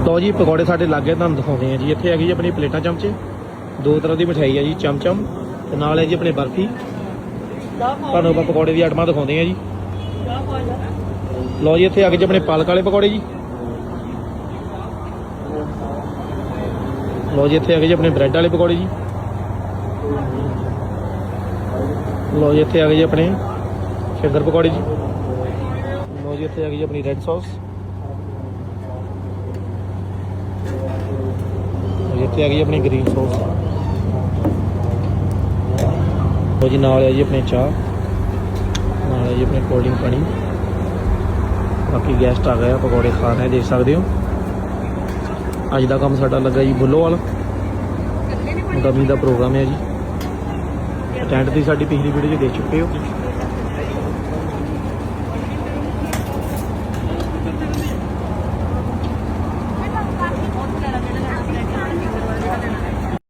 ਲਓ ਜੀ ਪਕੌੜੇ ਸਾਡੇ ਲਾਗੇ ਤੁਹਾਨੂੰ ਦਿਖਾਉਂਦੇ ਆ ਜੀ। ਇੱਥੇ ਹੈਗੀ ਜੀ ਆਪਣੀ ਪਲੇਟਾਂ ਚਮਚੇ, ਦੋ ਤਰ੍ਹਾਂ ਦੀ ਮਠਿਆਈ ਹੈ ਜੀ, ਚਮਚਮ ਤੇ ਨਾਲ ਹੈ ਜੀ ਆਪਣੇ ਬਰਫੀ। ਤੁਹਾਨੂੰ ਆਪਾਂ ਪਕੌੜੇ ਦੀ ਆਈਟਮਾਂ ਦਿਖਾਉਂਦੇ ਆ ਜੀ। ਲਓ ਜੀ ਇੱਥੇ ਆ ਗਏ ਜੀ ਆਪਣੇ ਪਾਲਕ ਵਾਲੇ ਪਕੌੜੇ ਜੀ। ਲਓ ਜੀ ਇੱਥੇ ਆ ਗਏ ਜੀ ਆਪਣੇ ਬ੍ਰੈਡ ਵਾਲੇ ਪਕੌੜੇ ਜੀ। ਲਓ ਜੀ ਇੱਥੇ ਆ ਗਏ ਜੀ ਆਪਣੇ ਫਿੰਗਰ ਪਕੌੜੇ ਜੀ। ਲਓ ਜੀ ਇੱਥੇ ਆ ਗਈ ਜੀ ਆਪਣੀ ਰੈੱਡ ਸੌਸ। ਇੱਥੇ ਆ ਗਈ ਆਪਣੀ ਗ੍ਰੀਨ ਸੌਸ। ਲਓ ਜੀ ਨਾਲ ਹੈ ਜੀ ਆਪਣੇ ਚਾਹ, ਨਾਲ ਹੈ ਜੀ ਆਪਣੇ ਕੋਲਡ ਡਰਿੰਕ ਪਾਣੀ। ਬਾਕੀ ਗੈਸਟ ਆ ਗਏ ਆ, ਪਕੌੜੇ ਖਾ ਰਹੇ ਦੇਖ ਸਕਦੇ ਹੋ। ਅੱਜ ਦਾ ਕੰਮ ਸਾਡਾ ਲੱਗਾ ਜੀ ਬੁੱਲੋਵਾਲ, ਗਰਮੀ ਦਾ ਪ੍ਰੋਗਰਾਮ ਹੈ ਜੀ। ਟੈਂਟ ਦੀ ਸਾਡੀ ਪਿਛਲੀ ਵੀਡੀਓ 'ਚ ਦੇਖ ਚੁੱਕੇ ਹੋ।